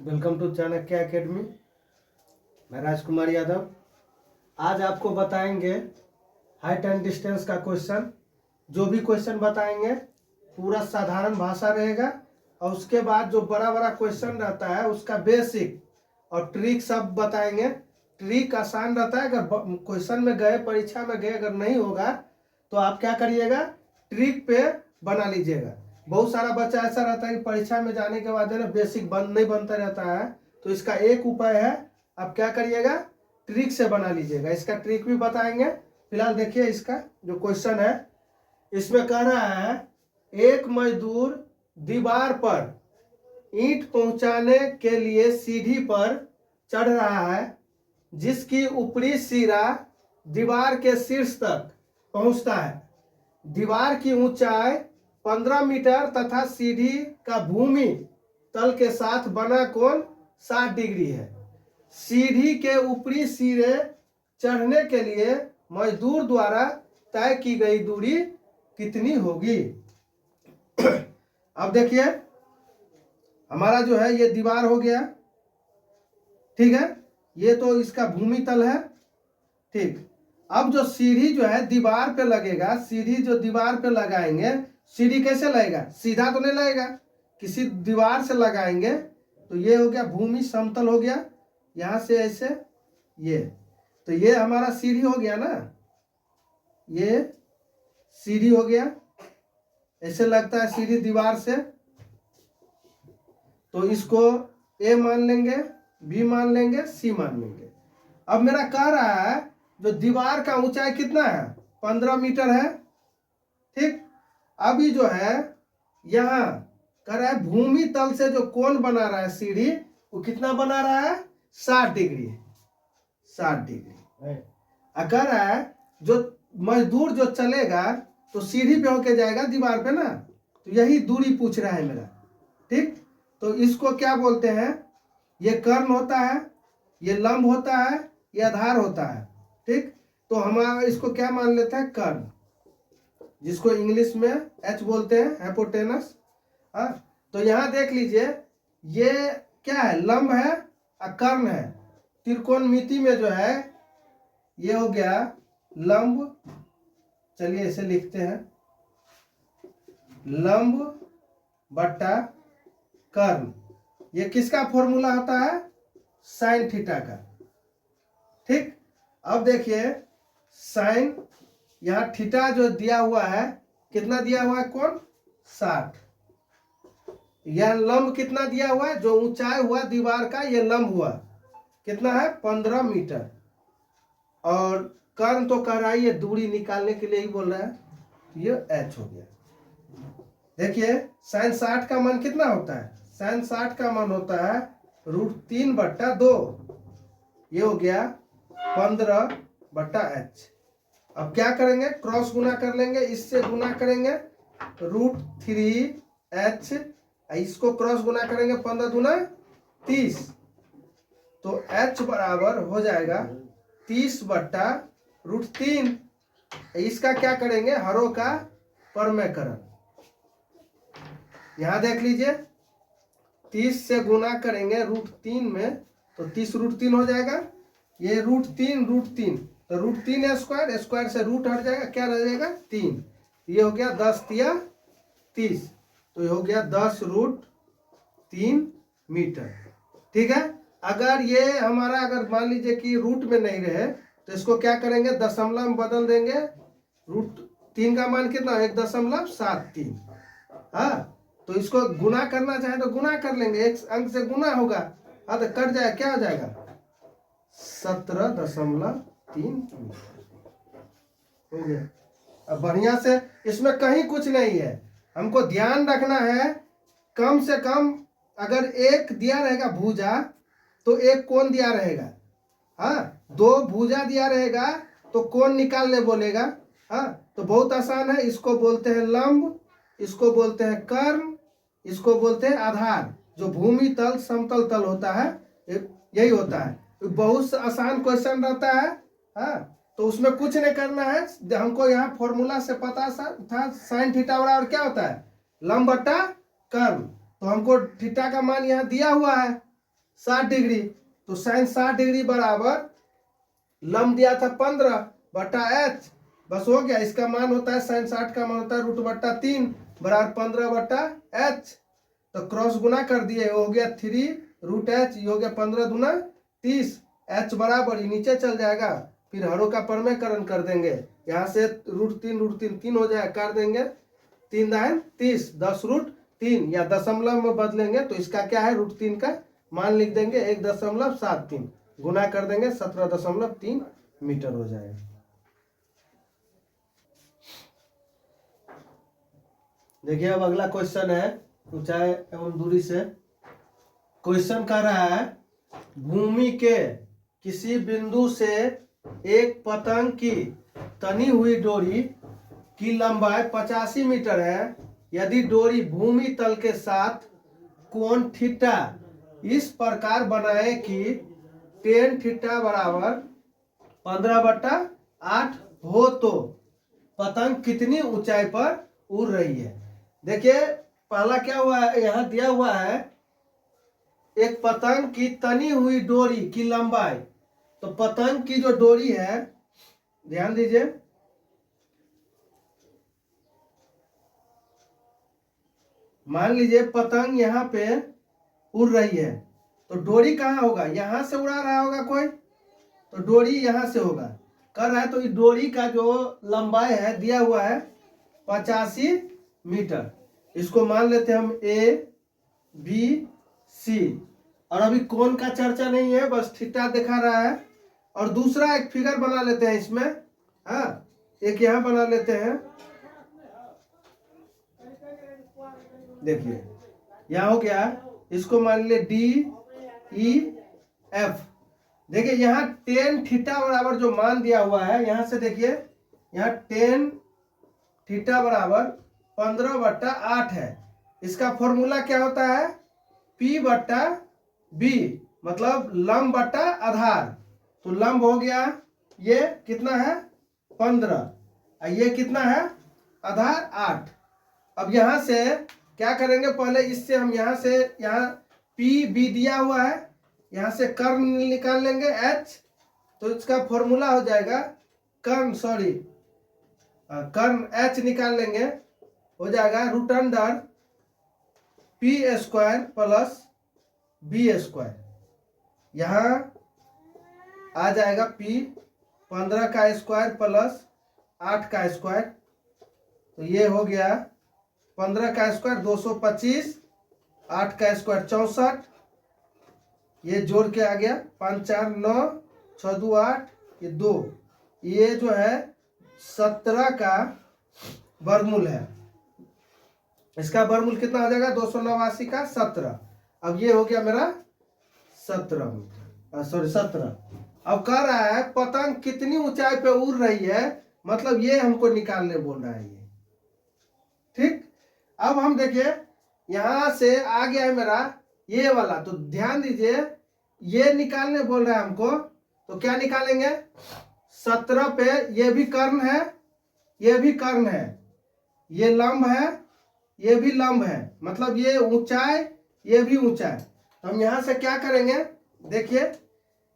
Welcome to Chanakya academy. मैं राजकुमार यादव। आज आपको बताएंगे हाइट एंड डिस्टेंस का क्वेश्चन। जो भी क्वेश्चन बताएंगे पूरा साधारण भाषा रहेगा और उसके बाद जो बड़ा बड़ा क्वेश्चन रहता है उसका बेसिक और ट्रिक सब बताएंगे। ट्रिक आसान रहता है, अगर क्वेश्चन में गए, परीक्षा में गए, अगर नहीं होगा तो आप क्या करिएगा, ट्रिक पे बना लीजिएगा। बहुत सारा बच्चा ऐसा रहता है कि परीक्षा में जाने के बाद ना बेसिक नहीं बनता रहता है, तो इसका एक उपाय है, आप क्या करिएगा, ट्रिक से बना लीजिएगा। इसका ट्रिक भी बताएंगे। फिलहाल देखिए इसका जो क्वेश्चन है, इसमें कह रहा है एक मजदूर दीवार पर ईंट पहुंचाने के लिए सीढ़ी पर चढ़ रहा है, जिसकी ऊपरी सिरा दीवार के शीर्ष तक पहुंचता है। दीवार की ऊंचाई 15 मीटर तथा सीढ़ी का भूमि तल के साथ बना कोण 60 डिग्री है। सीढ़ी के ऊपरी सिरे चढ़ने के लिए मजदूर द्वारा तय की गई दूरी कितनी होगी। अब देखिए हमारा जो है ये दीवार हो गया, ठीक है, ये तो इसका भूमि तल है, ठीक। अब जो सीढ़ी जो है दीवार पे लगेगा, सीढ़ी जो दीवार पे लगाएंगे, सीढ़ी कैसे लगेगा, सीधा तो नहीं लगेगा, किसी दीवार से लगाएंगे। तो ये हो गया भूमि समतल हो गया, यहाँ से ऐसे ये, तो ये हमारा सीढ़ी हो गया ना, ये सीढ़ी हो गया, ऐसे लगता है सीढ़ी दीवार से। तो इसको ए मान लेंगे, बी मान लेंगे, सी मान लेंगे। अब मेरा कह रहा है जो दीवार का ऊंचाई कितना है, 15 मीटर है, ठीक। अभी जो है यहाँ कह रहा है भूमि तल से जो कोण बना रहा है सीढ़ी, वो कितना बना रहा है, 60 डिग्री, 60 डिग्री। कह रहा है जो मजदूर जो चलेगा तो सीढ़ी पे होके जाएगा दीवार पे ना, तो यही दूरी पूछ रहा है मेरा, ठीक। तो इसको क्या बोलते हैं, ये कर्ण होता है, ये लंब होता है, ये आधार होता है, ठीक। तो हमारा इसको क्या मान लेते हैं, कर्ण, जिसको इंग्लिश में एच बोलते हैं, हाइपोटेनस। तो यहाँ देख लीजिए ये क्या है, लंब है और कर्ण है। त्रिकोणमिति में जो है ये हो गया लंब, चलिए इसे लिखते हैं, लंब बट्टा कर्ण। ये किसका फॉर्मूला होता है, साइन थीटा का, ठीक। अब देखिए साइन, यहाँ थीटा जो दिया हुआ है, कितना दिया हुआ है, कोण 60। यह लंब कितना दिया हुआ है, जो ऊंचाई हुआ दीवार का, ये लंब हुआ कितना है, 15 मीटर। और कर्ण तो कह रहा है ये दूरी निकालने के लिए ही बोल रहा है, ये एच हो गया। देखिए साइन 60 का मान कितना होता है, साइन 60 का मान होता है √3/2, ये हो गया 15/h। अब क्या करेंगे, क्रॉस गुना कर लेंगे, इससे गुना करेंगे √3h, इसको क्रॉस गुना करेंगे 15 दूना 30, तो h बराबर हो जाएगा 30/√3। इसका क्या करेंगे, हरों का परमेकरण। यहां देख लीजिए 30 से गुना करेंगे √3 में, तो 30√3 हो जाएगा, ये √3 तो √3 स्क्वायर, स्क्वायर से रूट हट जाएगा, क्या रह जाएगा 3, ये हो गया 10 तिया 30, तो ये हो गया 10√3 मीटर, ठीक है। अगर ये हमारा, अगर मान लीजिए कि रूट में नहीं रहे तो इसको क्या करेंगे, दशमलव में बदल देंगे। √3 का मान कितना, 1.73। हाँ, तो इसको गुना करना चाहे तो गुना कर लेंगे, एक अंक से गुना होगा, हाँ, तो कट जाए, क्या हो जाएगा 17.3 हो गया। अब बढ़िया से, इसमें कहीं कुछ नहीं है, हमको ध्यान रखना है, कम से कम अगर एक दिया रहेगा भुजा तो एक कोण दिया रहेगा, हाँ, 2 भुजा दिया रहेगा तो कोण निकालने बोलेगा, हाँ, तो बहुत आसान है। इसको बोलते हैं लंब, इसको बोलते हैं कर्ण, इसको बोलते हैं आधार। जो भूमि तल समतल तल होता है यही होता है। बहुत आसान क्वेश्चन रहता है, हाँ, तो उसमें कुछ नहीं करना है, हमको यहाँ फॉर्मूला से पता था, साइन थीटा बराबर क्या होता है, लंब बट्टा कर्ण। तो हमको थीटा का मान यहाँ दिया हुआ है, 60 डिग्री। तो साइन 60 डिग्री बराबर लंब दिया था 15/h, बस हो गया। इसका मान होता है साइन 60 का मान होता है √3 बराबर 15/h। तो क्रॉस गुना कर दिए, हो गया 3√h, ये हो गया 15 दूना 30, h बराबर ये नीचे चल जाएगा। फिर हरों का परमेयकरण कर देंगे, यहाँ से √3 3 हो जाएगा, काट देंगे 3 दाएं 30, 10√3 या दशमलव में बदलेंगे तो इसका क्या है √3 का मान लिख देंगे 1.73, गुना कर देंगे 17.3 मीटर हो जाएगा। देखिए अब अगला क्वेश्चन है ऊंचाई एवं दूरी से। क्वेश्चन कर रहा है भूमि के किसी बिंदु से एक पतंग की तनी हुई डोरी की लंबाई 85 मीटर है। यदि डोरी भूमि तल के साथ कोण थीटा इस प्रकार बनाए कि tan थीटा बराबर 15/8 हो तो पतंग कितनी ऊंचाई पर उड़ रही है। देखिए पहला क्या हुआ है, यहाँ दिया हुआ है एक पतंग की तनी हुई डोरी की लंबाई। तो पतंग की जो डोरी है, ध्यान दीजिए, मान लीजिए पतंग यहाँ पे उड़ रही है, तो डोरी कहाँ होगा, यहाँ से उड़ा रहा होगा कोई, तो डोरी यहाँ से होगा। कर रहा है तो इस डोरी का जो लंबाई है दिया हुआ है 85 मीटर। इसको मान लेते हैं हम ABC। और अभी कोण का चर्चा नहीं है, बस थीटा दिखा रहा है। और दूसरा एक फिगर बना लेते हैं इसमें, हाँ एक यहाँ बना लेते हैं। देखिए यहाँ हो गया, इसको मान ले DEF। देखिए यहाँ tan थीटा बराबर जो मान दिया हुआ है, यहाँ से देखिए यहाँ tan थीटा बराबर 15/8 है। इसका फॉर्मूला क्या होता है P/B, मतलब लंब बटा आधार। तो लंब हो गया ये कितना है 15, ये कितना है आधार 8। अब यहाँ से क्या करेंगे, पहले इससे हम यहाँ से यहाँ PB दिया हुआ है, यहाँ से कर्ण निकाल लेंगे H। तो इसका फॉर्मूला हो जाएगा कर्ण H निकाल लेंगे, हो जाएगा √P² प्लस B²। यहाँ आ जाएगा P 15 का स्क्वायर प्लस 8 का स्क्वायर। तो ये हो गया 15 का स्क्वायर 225, 8 का स्क्वायर 64, ये जोड़ के आ गया 5 4 9 6 2 8, ये 2, ये जो है 17 का वर्गमूल है। इसका वर्गमूल कितना हो जाएगा 289 का 17। अब ये हो गया मेरा 17 मीटर, 17। अब कह रहा है पतंग कितनी ऊंचाई पे उड़ रही है, मतलब ये हमको निकालने बोल रहा है ये, ठीक। अब हम देखिए यहां से आ गया है मेरा ये वाला, तो ध्यान दीजिए ये निकालने बोल रहा है हमको। तो क्या निकालेंगे, 17 पे ये भी कर्ण है, ये भी कर्ण है, ये लंब है, ये भी लंब है, मतलब ये ऊंचाई ये भी ऊंचाई। तो हम यहां से क्या करेंगे, देखिए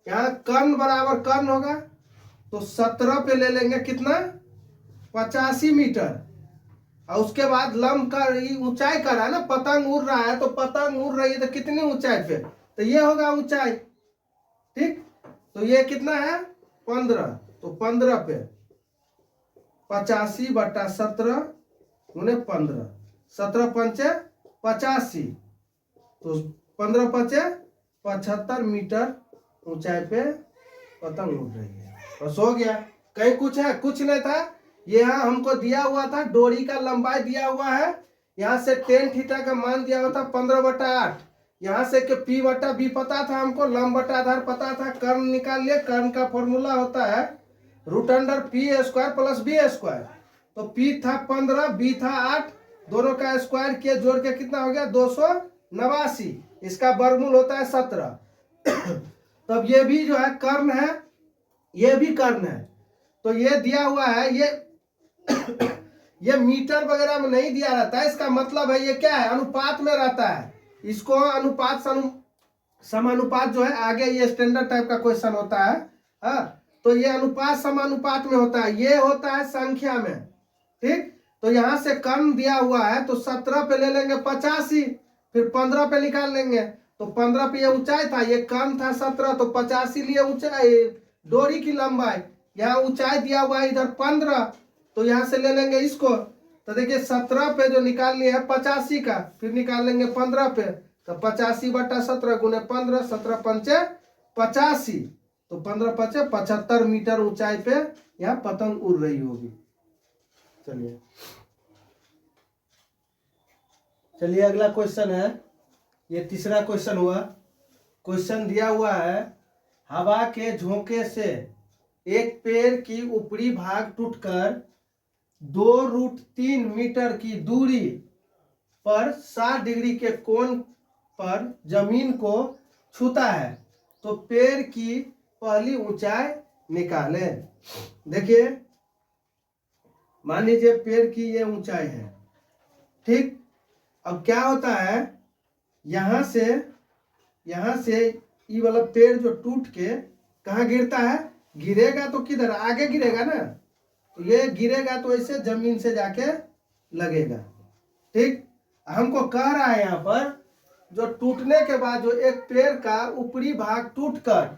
यहाँ कर्ण बराबर कर्ण होगा, तो 17 पे ले लेंगे कितना 85 मीटर। और उसके बाद लंब का ऊंचाई कर रहा है ना, पतंग उड़ रहा है, तो पतंग उड़ रही है तो कितनी ऊंचाई पे, तो ये होगा ऊंचाई, ठीक। तो ये कितना है 15, तो 15 पे 85/17 गुने 15, 17 पंचे 85, तो 15 पंचे 75 मीटर ऊंचाई पे पतंग उड़ रही है। बस हो गया। कहीं कुछ है, कुछ नहीं था। यहाँ हमको दिया हुआ था डोरी का लंबाई दिया हुआ है, यहाँ से tan थीटा का मान दिया हुआ था 15/8, यहाँ से कि P/B पता था हमको, लंब बटा आधार पता था, कर्ण निकाल लिए। कर्ण का फॉर्मूला होता है √P² प्लस B²। तो P था 15, B था 8, दोनों का स्क्वायर किए, जोड़ के कितना हो गया 289। इसका वर्गमूल होता है 17। तब ये भी जो है कर्ण है, ये भी कर्ण है। तो ये दिया हुआ है, ये मीटर वगैरह में नहीं दिया रहता है, इसका मतलब है ये क्या है अनुपात में रहता है। इसको अनुपात समानुपात जो है आगे ये स्टैंडर्ड टाइप का क्वेश्चन होता है। हाँ, तो ये अनुपात समानुपात में होता है, ये होता है संख्या में। ठीक, तो यहां से कर्ण दिया हुआ है तो 17 पे ले लेंगे 85, फिर 15 पे निकाल लेंगे। तो 15 पे ये ऊंचाई था, ये कर्ण था 17, तो 85 लिए ऊंचाई डोरी की लंबाई। यहाँ ऊंचाई दिया हुआ है इधर 15, तो यहाँ से ले लेंगे इसको। तो देखिए 17 पे जो निकाल लिया है 85 का, फिर निकाल लेंगे 15 पे, तो 85/17 गुने 15, 17 पंचे 85, तो 15 पंचे 75 मीटर ऊंचाई पे यहाँ पतंग उड़ रही होगी। चलिए चलिए अगला क्वेश्चन है, ये तीसरा क्वेश्चन हुआ। क्वेश्चन दिया हुआ है, हवा के झोंके से एक पेड़ की ऊपरी भाग टूटकर 2√3 मीटर की दूरी पर 60 डिग्री के कोण पर जमीन को छूता है, तो पेड़ की पहली ऊंचाई निकालें। देखिए मान लीजिए पेड़ की ये ऊंचाई है। ठीक, अब क्या होता है, यहां से ये वाला पेड़ जो टूट के कहाँ गिरता है, गिरेगा तो किधर, आगे गिरेगा ना, तो ये गिरेगा तो ऐसे जमीन से जाके लगेगा। ठीक, हमको कह रहा है यहाँ पर जो टूटने के बाद जो एक पेड़ का ऊपरी भाग टूटकर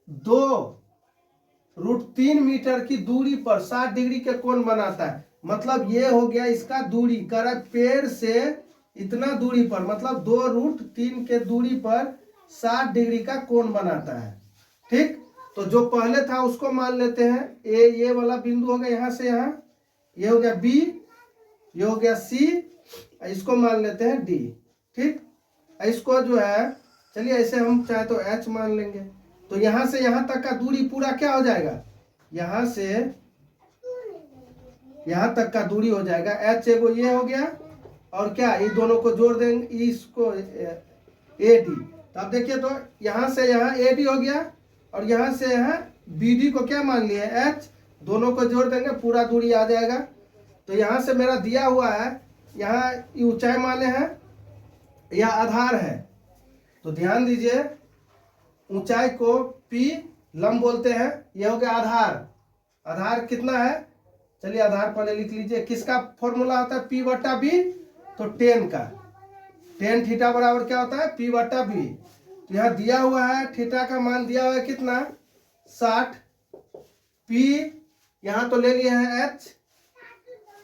2√3 मीटर की दूरी पर 60 डिग्री के कोण बनाता है, मतलब ये हो गया इसका दूरी, कर पेड़ से इतना दूरी पर, मतलब 2√3 के दूरी पर 60 डिग्री का कोण बनाता है। ठीक, तो जो पहले था उसको मान लेते हैं ए, ये वाला बिंदु हो गया यहाँ से यहाँ, ये हो गया बी, ये हो गया सी, इसको मान लेते हैं डी। ठीक, इसको जो है चलिए ऐसे हम चाहे तो एच मान लेंगे। तो यहाँ से यहाँ तक का दूरी पूरा क्या हो जाएगा, यहाँ से यहाँ तक का दूरी हो जाएगा एच, एगो ये हो गया, और क्या ये दोनों को जोड़ देंगे इसको ए डी। तो अब देखिए तो यहाँ से यहाँ ए डी हो गया, और यहाँ से यहाँ बी डी को क्या मान लिया एच, दोनों को जोड़ देंगे पूरा दूरी आ जाएगा। तो यहाँ से मेरा दिया हुआ है, यहाँ ऊंचाई माने हैं, यह आधार है, तो ध्यान दीजिए ऊंचाई को पी लंब बोलते हैं, यह हो गया आधार। आधार कितना है, चलिए आधार पहले लिख लीजिए, किसका फॉर्मूला होता है P/B, तो 10 का, 10 थीटा बराबर क्या होता है P/B। तो यहाँ दिया हुआ है थीटा का मान दिया हुआ है कितना 60, P यहाँ तो ले लिए हैं H,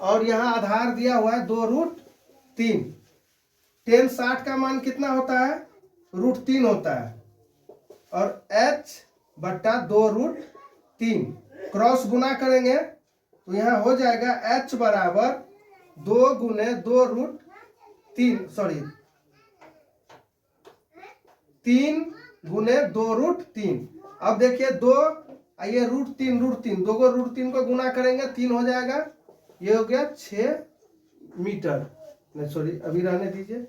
और यहाँ आधार दिया हुआ है 2√3। 10 60 का मान कितना होता है √3 होता है, और H/2√3 क्रॉस गुना करेंगे तो यहाँ हो जाएगा H बराबर 2 गुने 2√3, सॉरी 3 गुने 2√3। अब देखिए 2 ये √3 दो को √3 को गुना करेंगे 3 हो जाएगा, ये हो गया 6 मीटर, नहीं सॉरी अभी रहने दीजिए,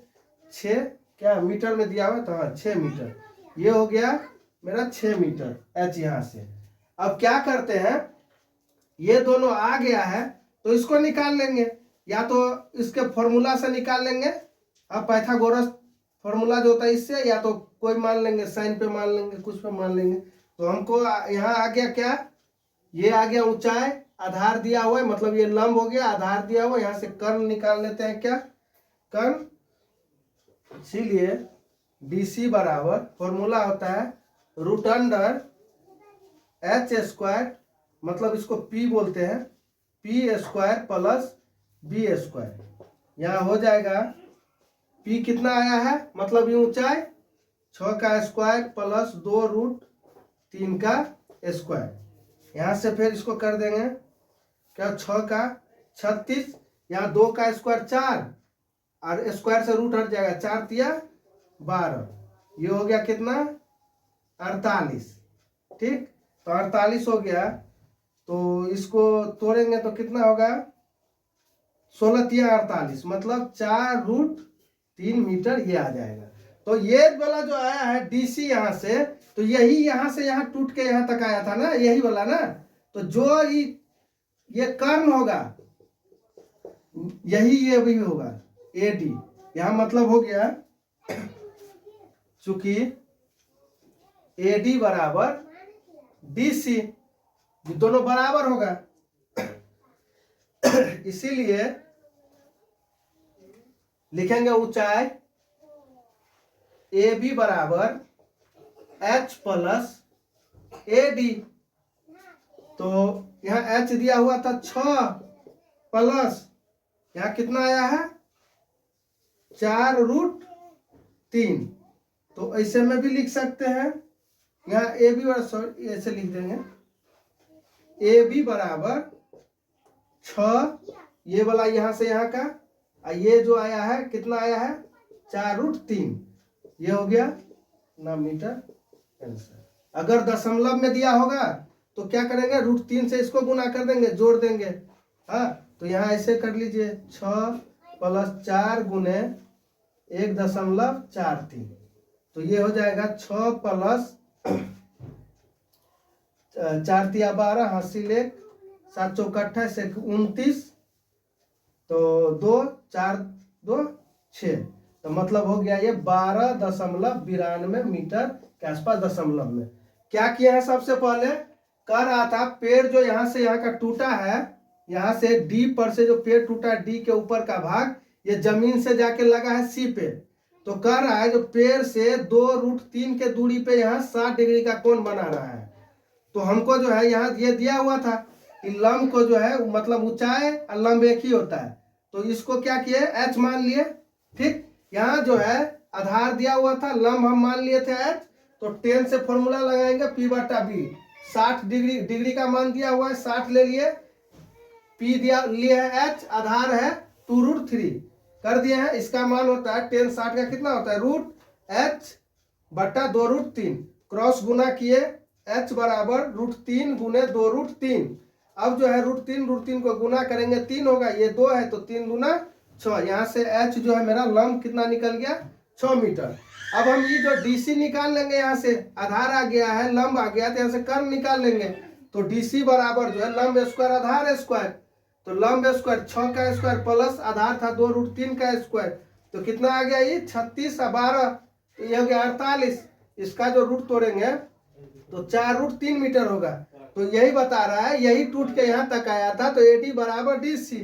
6 क्या मीटर में दिया हुआ है, तो हाँ 6 मीटर, ये हो गया मेरा 6 मीटर एच यहाँ से। अब क्या करते हैं, ये दोनों आ गया है तो इसको निकाल लेंगे, या तो इसके फॉर्मूला से निकाल लेंगे, अब पाइथागोरस फॉर्मूला जो होता है इससे, या तो कोई मान लेंगे साइन पे मान लेंगे, कुछ पे मान लेंगे। तो हमको यहाँ आ गया क्या, ये आ गया ऊंचाई, आधार दिया हुआ है, मतलब ये लंब हो गया, आधार दिया हुआ, यहाँ से कर्ण निकाल लेते हैं क्या, कर्ण। इसीलिए BC बराबर फॉर्मूला होता है √H², मतलब इसको P बोलते हैं, P² प्लस B²। यहाँ हो जाएगा P कितना आया है, मतलब ये ऊंचाई 6 का स्क्वायर प्लस 2√3 का स्क्वायर। यहाँ से फिर इसको कर देंगे क्या, 6 का 36, यहाँ 2 का स्क्वायर 4, और स्क्वायर से रूट हट जाएगा, 4 तिया 12, ये हो गया कितना 48। ठीक, तो 48 हो गया, तो इसको तोड़ेंगे तो कितना होगा 16 तिया 48, मतलब 4√3 मीटर ये आ जाएगा। तो ये वाला जो आया है DC यहाँ से, तो यही यहाँ से यहाँ टूट के यहाँ तक आया था ना, यही वाला ना, तो जो ये कर्ण होगा यही ये भी होगा AD। यहाँ मतलब हो गया चूंकि AD बराबर DC, ये दोनों बराबर होगा। इसीलिए लिखेंगे ऊंचाई AB बराबर H प्लस AD। तो यहाँ H दिया हुआ था 6 प्लस यहाँ कितना आया है 4√3। तो ऐसे में भी लिख सकते हैं, यहाँ AB बराबर, सॉरी ऐसे लिख देंगे, AB बराबर 6, ये वाला यहाँ से यहाँ का, ये जो आया है कितना आया है 4√3, ये हो गया ना मीटर आंसर। अगर दशमलव में दिया होगा तो क्या करेंगे, √3 से इसको गुना कर देंगे, जोड़ देंगे। हाँ, तो यहाँ ऐसे कर लीजिए 6 प्लस 4 गुने 1.43, तो ये हो जाएगा 6 प्लस 4 तिया 12, हासिल 1, 7 चौक 28, 29, तो 2 4 2 6, तो मतलब हो गया ये 12.92 मीटर के आसपास दशमलव में। क्या किया है, सबसे पहले कह रहा था पेड़ जो यहाँ से यहाँ का टूटा है, यहाँ से D पर से जो पेड़ टूटा है, D के ऊपर का भाग ये जमीन से जाके लगा है C पे, तो कह रहा है जो पेड़ से 2√3 के दूरी पे यहाँ 60 डिग्री का कोण बना रहा है। तो हमको जो है यहाँ ये दिया हुआ था कि लंब को जो है मतलब ऊंचाई और लंब एक ही होता है, तो इसको क्या किए H मान लिए। ठीक, यहाँ जो है आधार दिया हुआ था, लंब हम मान लिए थे H, तो 10 से फॉर्मूला लगाएंगे P/B, 60 डिग्री का मान दिया हुआ है, 60 ले लिए, P दिया लिए है H, आधार है 2√3 कर दिए हैं, इसका मान होता है 10 60 का कितना होता है √H/2√3, क्रॉस गुना किए H बराबर √3 गुने 2√3। अब जो है √3 को गुना करेंगे 3 होगा, ये 2 है तो 3 दूना 6, यहाँ से H जो है मेरा लंब कितना निकल गया 6 मीटर। अब हम ये जो DC निकाल लेंगे, यहाँ से आधार आ गया है, लंब आ गया, तो यहाँ से कर्ण निकाल लेंगे, तो DC बराबर जो है लंब स्क्वायर आधार स्क्वायर, तो लंब स्क्वायर 6 का स्क्वायर प्लस आधार था 2√3 का स्क्वायर, तो कितना आ गया ये 36 और 12, तो ये हो गया 48। इसका जो रूट तोड़ेंगे तो 4√3 मीटर होगा। तो यही बता रहा है, यही टूट के यहाँ तक आया था, तो AD बराबर DC,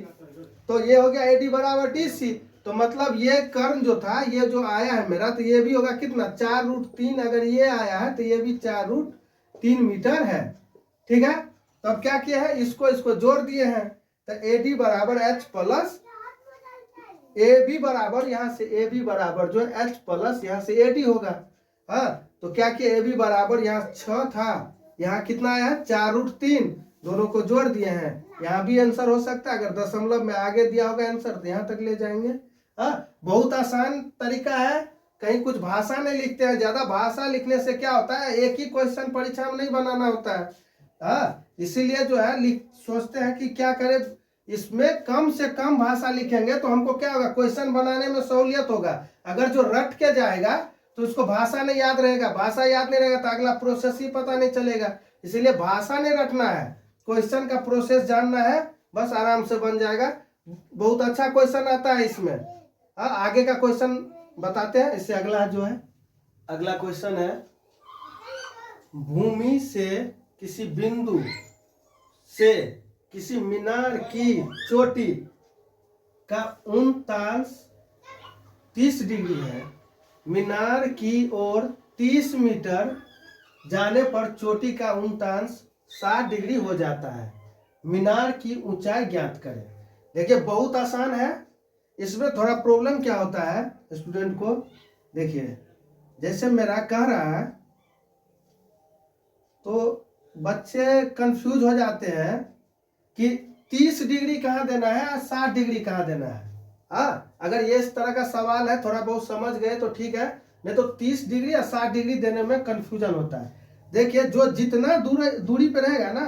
तो ये हो गया AD बराबर DC। तो मतलब ये कर्ण जो था, ये जो आया है मेरा, तो ये भी होगा कितना 4√3, अगर ये आया है तो ये भी 4√3 मीटर है। ठीक है, तो अब क्या किया है, इसको जोड़ दिए हैं, तो AD बराबर H प्लस AB बराबर, यहाँ से AB बराबर जो है H प्लस यहाँ से AD होगा। हाँ, तो क्या किया, AB बराबर यहाँ 6 था, यहाँ कितना आया है 4√3, दोनों को जोड़ दिए हैं। यहाँ भी आंसर हो सकता है, अगर दशमलव में आगे दिया होगा आंसर तो यहाँ तक ले जाएंगे। हाँ, बहुत आसान तरीका है, कहीं कुछ भाषा नहीं लिखते हैं, ज्यादा भाषा लिखने से क्या होता है, एक ही क्वेश्चन परीक्षा में नहीं बनाना होता है। हाँ, इसीलिए जो है सोचते हैं कि क्या करें, इसमें कम से कम भाषा लिखेंगे तो हमको क्या होगा, क्वेश्चन बनाने में सहूलियत होगा। अगर जो रट के जाएगा तो उसको भाषा नहीं याद रहेगा, भाषा याद नहीं रहेगा तो अगला प्रोसेस ही पता नहीं चलेगा। इसीलिए भाषा नहीं रटना है, क्वेश्चन का प्रोसेस जानना है, बस आराम से बन जाएगा। बहुत अच्छा क्वेश्चन आता है इसमें। हाँ, आगे का क्वेश्चन बताते हैं। इससे अगला जो है, अगला क्वेश्चन है, भूमि से किसी बिंदु से किसी मीनार की चोटी का उनतांश 30 डिग्री है, मीनार की ओर 30 मीटर जाने पर चोटी का उनतांश 60 डिग्री हो जाता है, मीनार की ऊंचाई ज्ञात करें। देखिए बहुत आसान है, इसमें थोड़ा प्रॉब्लम क्या होता है स्टूडेंट को, देखिए जैसे मेरा कह रहा है तो बच्चे कंफ्यूज हो जाते हैं कि 30 डिग्री कहाँ देना है और 60 डिग्री कहाँ देना है। हाँ, अगर ये इस तरह का सवाल है, थोड़ा बहुत समझ गए तो ठीक है, नहीं तो 30 डिग्री या 60 डिग्री देने में कंफ्यूजन होता है। देखिए जो जितना दूरी पे रहेगा ना,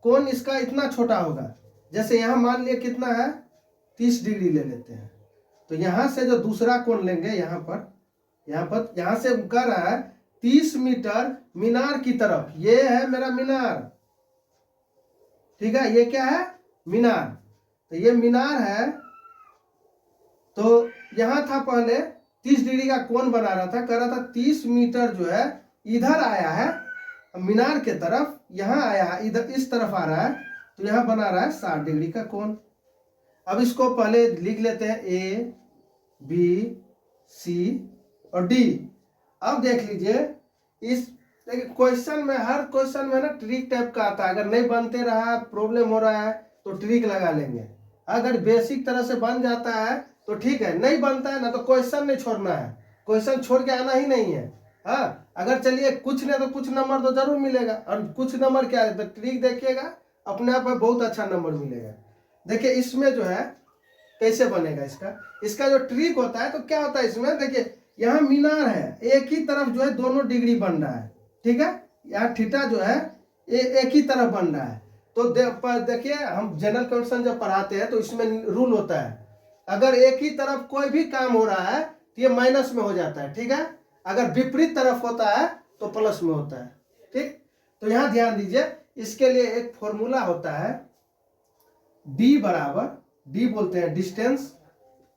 कोण इसका इतना छोटा होगा। जैसे यहाँ मान लिए कितना है 30 डिग्री ले लेते हैं, तो यहाँ से जो दूसरा कोण लेंगे, यहाँ से कह रहा है 30 मीटर मीनार की तरफ, ये है मेरा मीनार। ठीक है, ये क्या है मीनार, तो ये मीनार है। तो यहाँ था पहले 30 डिग्री का कोण बना रहा था, कह रहा था 30 मीटर जो है इधर आया है मीनार के तरफ, यहाँ आया है इधर इस तरफ आ रहा है, तो यहाँ बना रहा है 60 डिग्री का कोण। अब इसको पहले लिख लेते हैं ए बी सी और डी। अब देख लीजिए इस देखिए क्वेश्चन में, हर क्वेश्चन में ना ट्रिक टाइप का आता है। अगर नहीं बनते रहा, प्रॉब्लम हो रहा है तो ट्रिक लगा लेंगे। अगर बेसिक तरह से बन जाता है तो ठीक है, नहीं बनता है ना तो क्वेश्चन नहीं छोड़ना है, क्वेश्चन छोड़ के आना ही नहीं है। हाँ, अगर चलिए कुछ नहीं तो कुछ नंबर तो जरूर मिलेगा, और कुछ नंबर क्या है तो ट्रिक देखिएगा, अपने आप में बहुत अच्छा नंबर मिलेगा। देखिए इसमें जो है कैसे बनेगा इसका जो ट्रिक होता है, तो क्या होता है इसमें, देखिए यहाँ मीनार है, एक ही तरफ जो है दोनों डिग्री बन रहा है, ठीक है। यहाँ थीटा जो है एक ही तरफ बन रहा है। तो देखिए हम जनरल क्वेश्चन जब पढ़ाते हैं तो इसमें रूल होता है, अगर एक ही तरफ कोई भी काम हो रहा है तो ये माइनस में हो जाता है, ठीक है। अगर विपरीत तरफ होता है तो प्लस में होता है, ठीक। तो यहाँ ध्यान दीजिए, इसके लिए एक फॉर्मूला होता है, डी बराबर, डी बोलते हैं distance,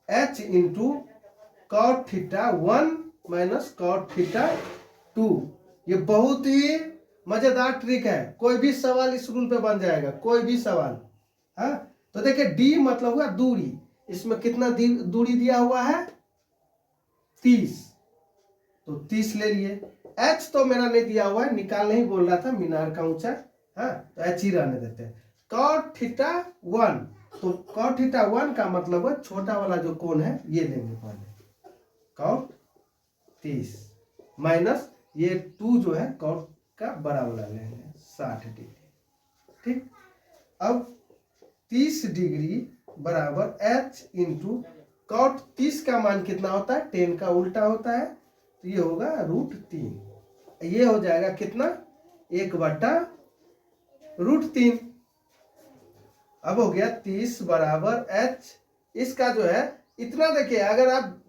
h into cot theta 1 minus cot theta 2। ये बहुत ही मजेदार ट्रिक है, कोई भी सवाल इस रूल पे बन जाएगा, कोई भी सवाल। हाँ, तो देखिए डी मतलब हुआ दूरी, इसमें कितना दूरी दिया हुआ है 30, तो 30 ले लिए। h तो मेरा नहीं दिया हुआ है, निकालने ही बोल रहा था मीनार का ऊंचा। हाँ, तो h ही रहने देते हैं। कॉट थीटा 1, तो कॉट थीटा 1 का मतलब है छोटा वाला जो कोण है ये लेंगे पहले, कॉट 30 माइनस ये 2 जो है कॉट का बड़ा वाला लेंगे 60 डिग्री, ठीक। अब 30 डिग्री बराबर h इंटू कॉट 30 का मान कितना होता है, 10 का उल्टा होता है, तो ये होगा √3। ये हो जाएगा कितना, 1/√3। अब हो गया 30 बराबर h, इसका जो है इतना देखिए, अगर आप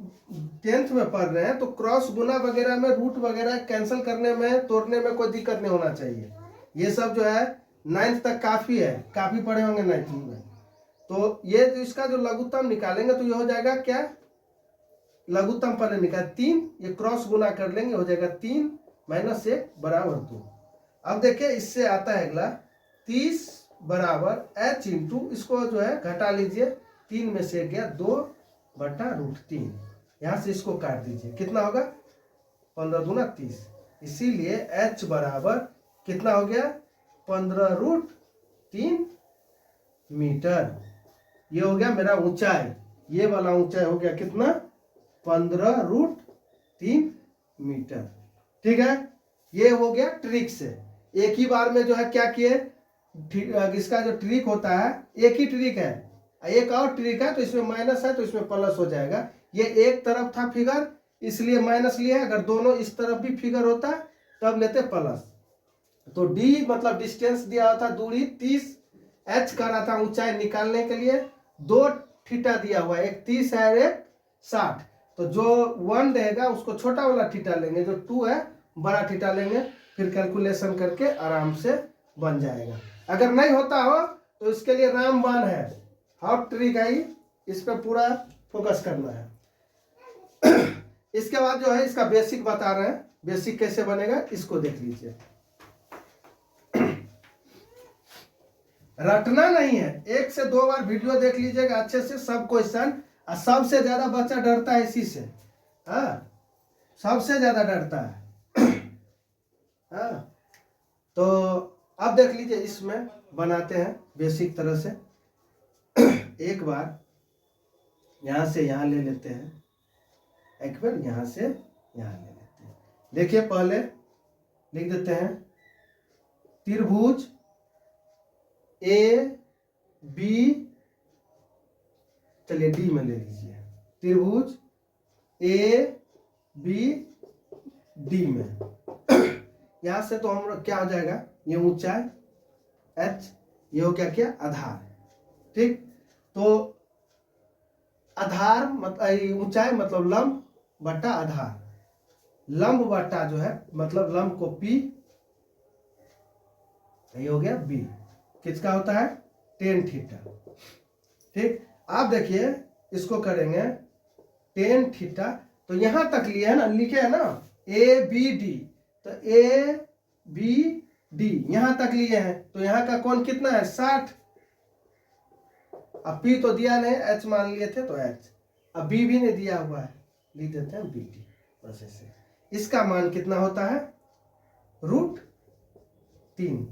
10th में पढ़ रहे हैं तो क्रॉस गुना वगैरह में, रूट वगैरह कैंसिल करने में, तोड़ने में कोई दिक्कत नहीं होना चाहिए। ये सब जो है 9th तक काफी है, काफी पढ़े होंगे 9th में। तो ये जो इसका जो लघुत्तम निकालेंगे तो ये हो जाएगा क्या, लघुत्तम पहले निकाल 3, ये क्रॉस गुना कर लेंगे, हो जाएगा 3 माइनस 1 बराबर 2। अब देखिए इससे आता है अगला 30 बराबर h इंटू, इसको जो है घटा लीजिए, 3 में से गया 2/√3, यहाँ से इसको काट दीजिए, कितना होगा 15 दूना 30, इसीलिए h बराबर कितना हो गया 15√3 मीटर। ये हो गया मेरा ऊंचाई, ये वाला ऊंचाई हो गया कितना 15√3 मीटर, ठीक है। ये हो गया ट्रिक से, एक ही बार में जो है क्या किए, इसका जो ट्रिक होता है एक ही ट्रिक है, एक और ट्रिक है, तो इसमें माइनस है तो इसमें प्लस हो जाएगा। ये एक तरफ था फिगर इसलिए माइनस लिया, अगर दोनों इस तरफ भी फिगर होता तब लेते प्लस। तो डी मतलब डिस्टेंस दिया था दूरी 30, h कर रहा था ऊंचाई निकालने के लिए, 2 थीटा दिया हुआ है, एक 30 है एक 60, तो जो 1 रहेगा उसको छोटा वाला थीटा लेंगे, जो 2 है बड़ा थीटा लेंगे, फिर कैलकुलेशन करके आराम से बन जाएगा। अगर नहीं होता हो तो इसके लिए रामबाण है, हॉट ट्रिक है, इस पर पूरा फोकस करना है। इसके बाद जो है इसका बेसिक बता रहे हैं, बेसिक कैसे बनेगा इसको देख लीजिए। रटना नहीं है, 1 से 2 बार वीडियो देख लीजिएगा अच्छे से, सब क्वेश्चन। सबसे ज्यादा बच्चा डरता है इसी से, हाँ, सबसे ज्यादा डरता है। हाँ, तो अब देख लीजिए इसमें बनाते हैं बेसिक तरह से। एक बार यहां से यहां ले लेते हैं, एक बार यहां से यहां ले लेते हैं। देखिए पहले लिख देते हैं त्रिभुज ए बी, चलिए डी में ले लीजिए, त्रिभुज ए बी डी में। यहां से तो हम क्या हो जाएगा, ये ऊंचाई h, ये हो क्या आधार, ठीक। तो आधार मतलब ऊंचाई मतलब लंब बटा आधार, लंब बटा जो है मतलब लंब को P, ये हो गया B, किसका होता है 10 थीटा, ठीक। आप देखिए इसको करेंगे 10 थीटा, तो यहां तक लिए है ना, लिखे है ना A B D, तो ए बी डी यहां तक लिए हैं, तो यहाँ का कोण कितना है 60। अब पी तो दिया नहीं, एच मान लिए थे तो एच। अब बी भी नहीं दिया हुआ है, लिख देते हैं बी डी, बस ऐसे। इसका मान कितना होता है √3।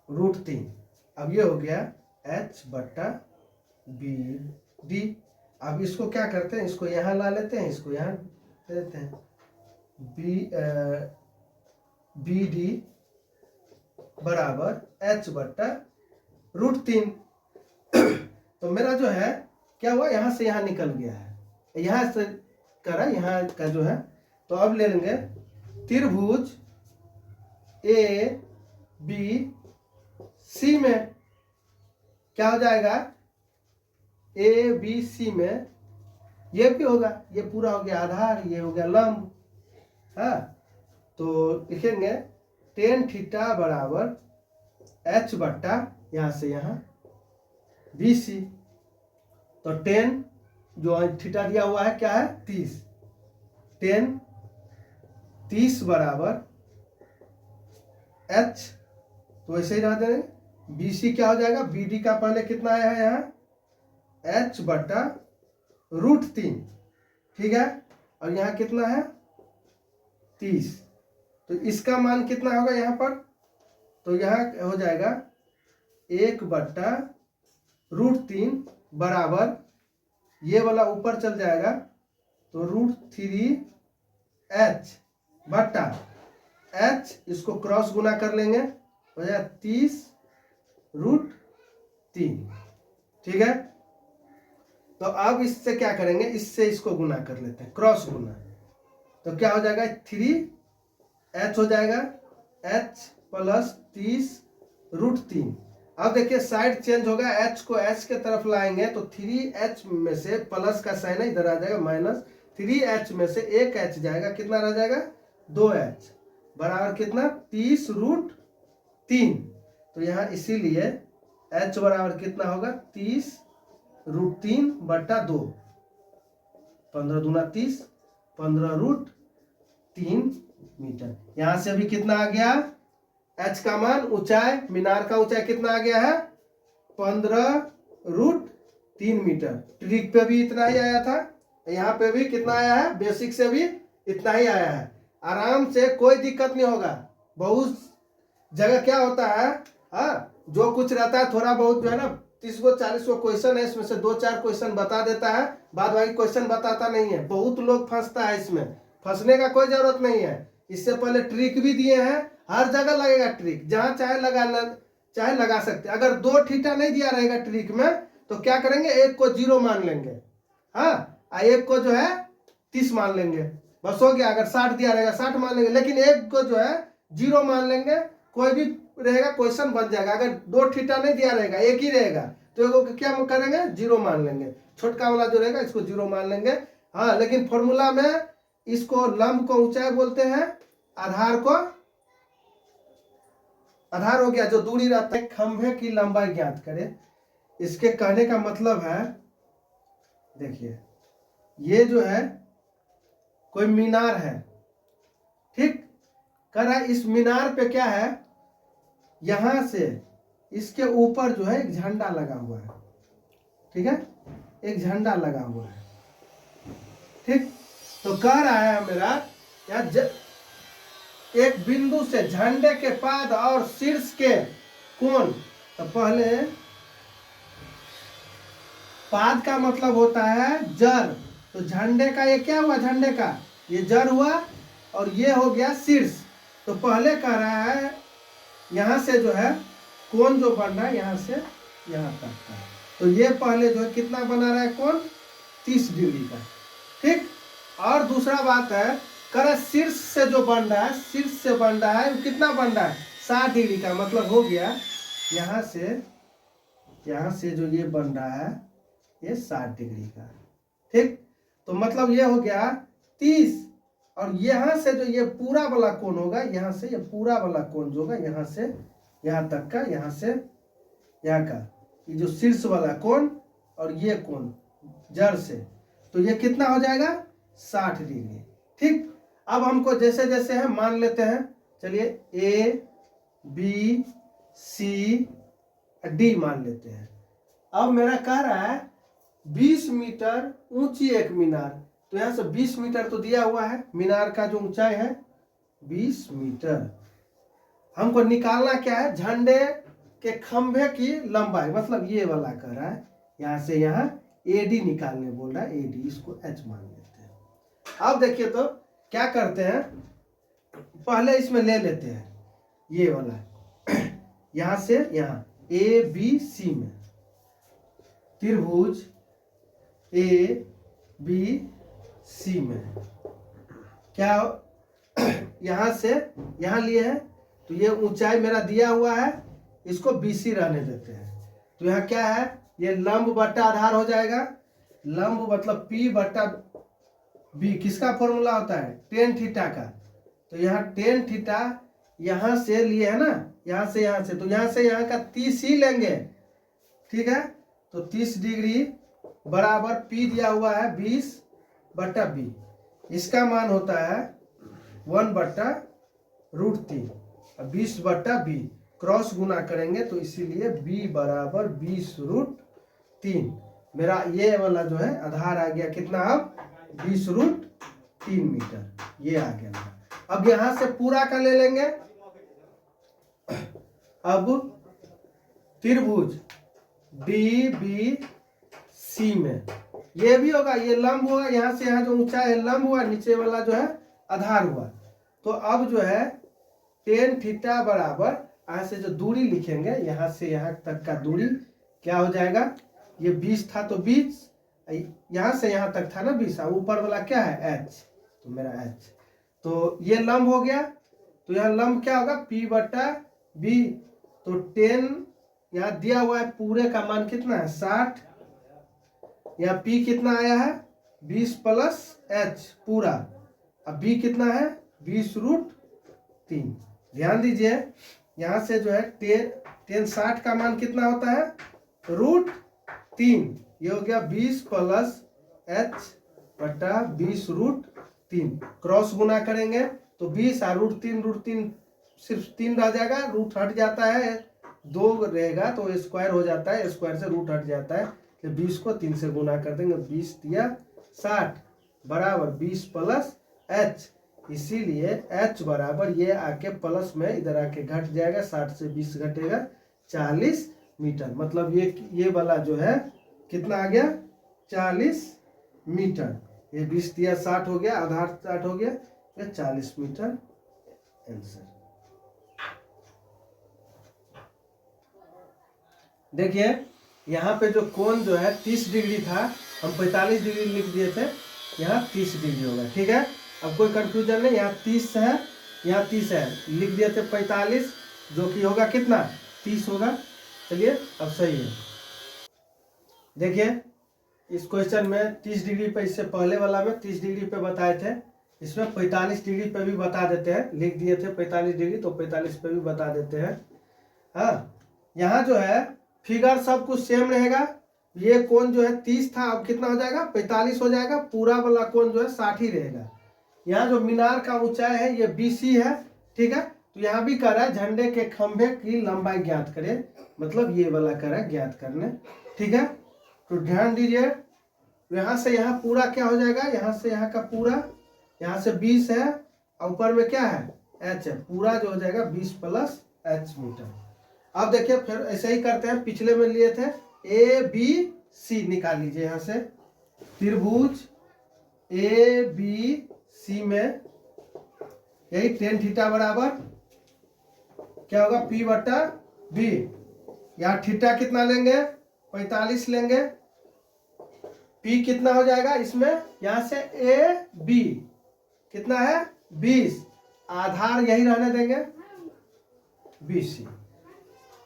√3। अब ये हो गया एच बट्टा बी डी। अब इसको क्या करते हैं, इसको यहां ला लेते हैं, इसको यहां दे देते हैं, बी डी बराबर एच बट्टा √3। तो मेरा जो है क्या हुआ, यहां से यहां निकल गया है, यहां से करा यहां का जो है। तो अब ले लेंगे त्रिभुज ए बी सी में क्या हो जाएगा, ए बी सी में ये भी होगा, ये पूरा हो गया आधार, ये हो गया लंब। हाँ, तो लिखेंगे tan थीटा बराबर एच बट्टा यहां से यहां बी सी। तो tan जो थीटा दिया हुआ है क्या है 30, tan 30 बराबर एच, तो वैसे ही रह देंगे। बी सी क्या हो जाएगा, बी डी का पहले कितना आया है यहाँ एच बट्टा √3, ठीक है। और यहाँ कितना है 30, तो इसका मान कितना होगा यहाँ पर, तो यहाँ हो जाएगा 1 बट्टा √3 बराबर ये वाला ऊपर चल जाएगा, तो √3h बट्टा h, इसको क्रॉस गुना कर लेंगे, हो जाएगा 30√3, ठीक है। तो अब इससे क्या करेंगे, इससे इसको गुना कर लेते हैं, क्रॉस गुना। तो क्या हो जाएगा 3h हो जाएगा, h प्लस 30√3। अब देखिए साइड चेंज होगा, h को h के तरफ लाएंगे तो 3h में से प्लस का साइन है इधर आ जाएगा माइनस, 3h में से 1h जाएगा, कितना रह जाएगा 2h बराबर कितना 30√3। तो यहाँ इसीलिए h बराबर कितना होगा 30√3 बटा 2, 15 दूना 30, 15√3 मीटर। यहां से अभी कितना आ गया h का मान, ऊंचाई मीनार का ऊंचाई कितना आ गया है 15√3 मीटर। ट्रिक पे भी इतना ही आया था, यहाँ पे भी कितना आया है, बेसिक से भी इतना ही आया है। आराम से कोई दिक्कत नहीं होगा। बहुत जगह क्या होता है, हाँ जो कुछ रहता है थोड़ा बहुत जो है ना 30 गो 40 गो क्वेश्चन है, इसमें से 2-4 क्वेश्चन बता देता है, बाद बाकी क्वेश्चन बताता नहीं है। बहुत लोग फंसता है इसमें, फंसने का कोई जरूरत नहीं है। इससे पहले ट्रिक भी दिए हैं, हर जगह लगेगा ट्रिक, जहां चाहे लगा सकते। अगर 2 थीटा नहीं दिया रहेगा ट्रिक में तो क्या करेंगे, एक को 0 मान लेंगे, हाँ, एक को जो है 30 मान लेंगे, बस हो गया। अगर 60 दिया रहेगा 60 मान लेंगे, लेकिन एक को जो है 0 मान लेंगे, कोई भी रहेगा क्वेश्चन बन जाएगा। अगर 2 थीटा नहीं दिया रहेगा, एक ही रहेगा, तो एक को क्या करेंगे 0 मान लेंगे, छोटका वाला जो रहेगा इसको 0 मान लेंगे। हाँ, लेकिन फॉर्मूला में इसको लंब को ऊंचाई बोलते हैं, आधार को आधार हो गया जो दूरी रहता है। खंभे की लंबाई ज्ञात करें, इसके कहने का मतलब है, देखिए ये जो है कोई मीनार है, ठीक, कह रहा है इस मीनार पे क्या है, यहां से इसके ऊपर जो है एक झंडा लगा हुआ है, ठीक है, एक झंडा लगा हुआ है, ठीक। तो कह रहा है मेरा यार एक बिंदु से झंडे के पाद और शीर्ष के कोण, तो पहले पाद का मतलब होता है जड़, तो झंडे का ये क्या हुआ, झंडे का ये जड़ हुआ, और ये हो गया शीर्ष। तो पहले कह रहा है यहां से जो है कोण जो बन रहा है यहां से यहां तक का, तो ये पहले जो है कितना बना रहा है कोण 30 डिग्री का, ठीक। और दूसरा बात है, कर शीर्ष से जो बन रहा है, शीर्ष से बन रहा है वो कितना बन रहा है 60 डिग्री का, मतलब हो गया यहां से जो ये बन रहा है ये 60 डिग्री का, ठीक। तो मतलब ये हो गया 30, और यहां से जो ये पूरा वाला कोण होगा, यहां से ये पूरा वाला कोण जो होगा यहां से यहां तक का, यहां से यहां का, ये जो शीर्ष वाला कोण और ये कोण जड़ से, तो ये कितना हो जाएगा 60 डिग्री, ठीक। अब हमको जैसे जैसे है मान लेते हैं, चलिए ए बी सी डी मान लेते हैं। अब मेरा कह रहा है 20 मीटर ऊंची एक मीनार, तो यहां से 20 मीटर तो दिया हुआ है, मीनार का जो ऊंचाई है 20 मीटर। हमको निकालना क्या है, झंडे के खंभे की लंबाई, मतलब ये वाला कह रहा है, यहां से यहां एडी निकालने बोल रहा है, एडी, इसको एच मान लेते हैं। अब देखिए तो क्या करते हैं, पहले इसमें ले लेते हैं ये वाला, यहां से यहां ए बी सी में त्रिभुज ए बी सी में क्या यहां से यहां लिए हैं, तो ये ऊंचाई मेरा दिया हुआ है, इसको बीसी रहने देते हैं। तो यहाँ क्या है, ये लंब बट्टा आधार हो जाएगा, लंब मतलब P बट्टा B, किसका फॉर्मूला होता है, टेन थीटा का। तो यहाँ टेन थीटा यहाँ से लिए है ना, यहाँ से तो यहाँ से यहाँ का 30 ही लेंगे, ठीक है। तो 30 डिग्री बराबर P दिया हुआ है 20 बट्टा B, इसका मान होता है 1/√3, 20 बट्टा B, क्रॉस गुना करेंगे तो इसीलिए B बराबर 20√3। मेरा ये वाला जो है आधार आ गया कितना, अब 20√3 मीटर, ये आ गया मेरा। अब यहां से पूरा का ले लेंगे। अब त्रिभुज DBC में ये भी होगा, ये लंब होगा, यहां से यहां जो ऊंचाई है लंब हुआ, नीचे वाला जो है आधार हुआ। तो अब जो है टेन थीटा बराबर, यहाँ से जो दूरी लिखेंगे, यहाँ से यहाँ तक का दूरी क्या हो जाएगा, ये 20 था तो 20, यहाँ से यहाँ तक था ना 20, ऊपर वाला क्या है h, तो मेरा h, तो ये लंब हो गया। तो यहाँ लंब क्या होगा P बट्टा B, तो 10 यहाँ दिया हुआ है, पूरे का मान कितना है 60, यहाँ P कितना आया है 20 प्लस h पूरा, अब B कितना है 20√3। ध्यान दीजिए यहाँ से जो है 10 का मान कितना होता है √3, ये हो गया 20 प्लस h बटा 20√3, क्रॉस गुना करेंगे तो 20 और √3 सिर्फ 3 रह जाएगा, रूट हट जाता है, 2 रहेगा तो स्क्वायर हो जाता है, स्क्वायर से रूट हट जाता है, तो 20 को 3 से गुना कर देंगे, 20 दिया 60 बराबर 20 प्लस h, इसीलिए h बराबर ये आके प्लस में इधर आके घट जाएगा, 60 से 20 घटेगा 40 मीटर। मतलब ये वाला जो है कितना आ गया 40 मीटर, ये 20 दिया 60 हो गया, आधार 60 हो गया, ये 40 मीटर आंसर। देखिए यहाँ पे जो कोण जो है 30 डिग्री था, हम 45 डिग्री लिख दिए थे, यहाँ 30 डिग्री होगा, ठीक है। अब कोई कंफ्यूजन नहीं, यहाँ 30 है, यहाँ 30 है, लिख दिए थे 45, जो कि होगा कितना 30 होगा। चलिए अब सही है। देखिए इस क्वेश्चन में 30 डिग्री पे, इससे पहले वाला में 30 डिग्री पे बताए थे, इसमें 45 डिग्री पे भी बता देते हैं, लिख दिए थे 45 डिग्री तो 45 पे भी बता देते हैं। हाँ, यहाँ जो है फिगर सब कुछ सेम रहेगा, ये कोण जो है 30 था, अब कितना हो जाएगा 45 हो जाएगा, पूरा वाला कोण जो है 60 ही रहेगा। यहाँ जो मीनार का ऊंचाई है ये BC है, ठीक है। तो यहाँ भी कह रहा है झंडे के खंभे की लंबाई ज्ञात करें, मतलब ये वाला कह रहा है ज्ञात करने, ठीक है। तो ध्यान दीजिए यहाँ से यहाँ पूरा क्या हो जाएगा, यहाँ से यहाँ का पूरा, यहाँ से 20 है, ऊपर में क्या है h है, पूरा जो हो जाएगा 20 प्लस h मीटर। अब देखिए फिर ऐसे ही करते हैं, पिछले में लिए थे ABC निकाल लीजिए, यहाँ से त्रिभुज ABC में यही टेन थीटा बराबर क्या होगा P बट्टा B, यहाँ थीटा कितना लेंगे 45 लेंगे, P कितना हो जाएगा इसमें, यहाँ से AB कितना है 20, आधार यही रहने देंगे BC,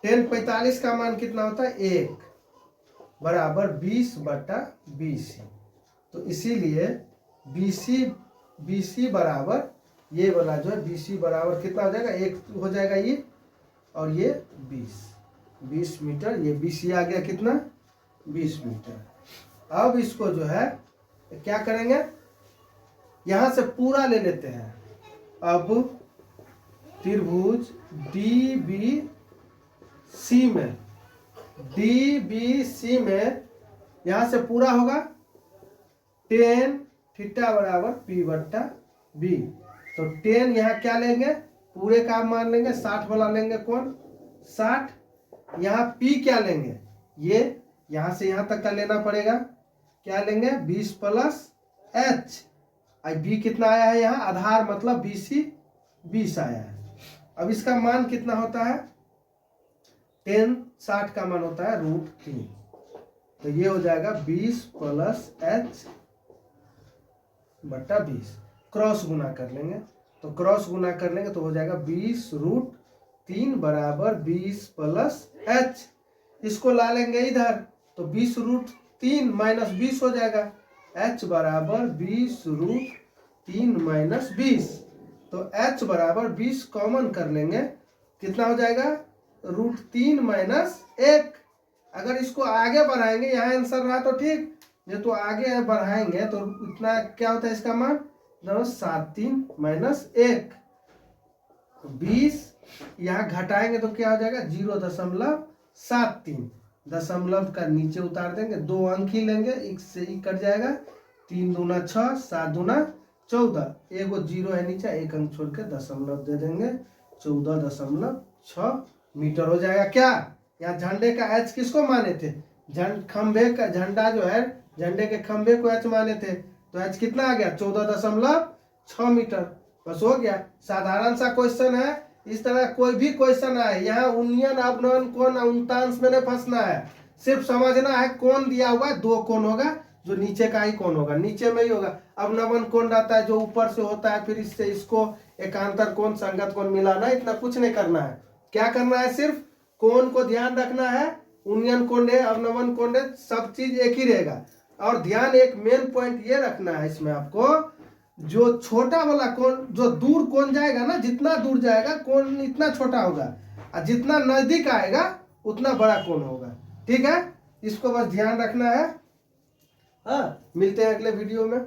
10/45 का मान कितना होता है 1 बराबर 20 बटा BC। तो इसीलिए BC बराबर ये वाला जो है BC बराबर कितना हो जाएगा, 1 हो जाएगा ये, और ये 20 मीटर, ये BC आ गया कितना 20 मीटर। अब इसको जो है क्या करेंगे, यहां से पूरा ले लेते हैं। अब त्रिभुज DBC में यहां से पूरा होगा tan थीटा बराबर P/B। तो tan यहाँ क्या लेंगे, पूरे का मान लेंगे, 60 वाला लेंगे, कौन 60। यहाँ P क्या लेंगे, ये यहां से यहां तक का लेना पड़ेगा, क्या लेंगे 20 + H। B कितना आया है यहाँ, आधार मतलब BC 20 आया है। अब इसका मान कितना होता है, tan 60 का मान होता है √3। तो ये हो जाएगा 20 + H/20। क्रॉस गुना कर लेंगे, तो क्रॉस गुना कर लेंगे तो हो जाएगा 20√3 बराबर 20 + H। इसको ला लेंगे इधर, तो 20√3 - 20 हो जाएगा, H बराबर 20√3 - 20। तो H बराबर 20 कॉमन कर लेंगे, कितना हो जाएगा √3 - 1। अगर इसको आगे बढ़ाएंगे, यहाँ आंसर रहा तो ठीक, ये तो आगे बढ़ाएंगे तो इतना क्या होता है इसका मान 7×3 - 1 20। यहाँ घटाएंगे तो क्या हो जाएगा 0.73। दशमलव का नीचे उतार देंगे, 2 अंक ही लेंगे, एक से ही कट जाएगा, 3 दूना 6, 7 दूना 14, एगो 0 है नीचे, एक अंक छोड़ के दशमलव दे देंगे, 14.6 मीटर हो जाएगा। क्या यहाँ झंडे का H किसको माने थे, खंभे का झंडा जो है, झंडे के खंभे को H माने थे, तो H कितना आ गया 14.6 मीटर। बस हो गया, साधारण सा क्वेश्चन है। इस तरह कोई भी क्वेश्चन आए, यहाँ उन्नयन अवनयन कोण अंशांश में नहीं फंसना है, सिर्फ समझना है कोण दिया हुआ है, 2 कोण होगा, जो नीचे का ही कोण होगा, नीचे में ही होगा। अवनमन कोण रहता है जो ऊपर से होता है, फिर इससे इसको एकांतर कोण संगत कोण मिलाना, इतना कुछ नहीं करना है। क्या करना है, सिर्फ कोण को ध्यान रखना है, उन्नयन कोण है, अवनमन कोण है, सब चीज एक ही रहेगा। और ध्यान, एक मेन पॉइंट ये रखना है इसमें आपको, जो छोटा वाला कोण, जो दूर कोण जाएगा ना, जितना दूर जाएगा कोण इतना छोटा होगा, और जितना नजदीक आएगा उतना बड़ा कोण होगा। ठीक है, इसको बस ध्यान रखना है। हाँ, मिलते हैं अगले वीडियो में।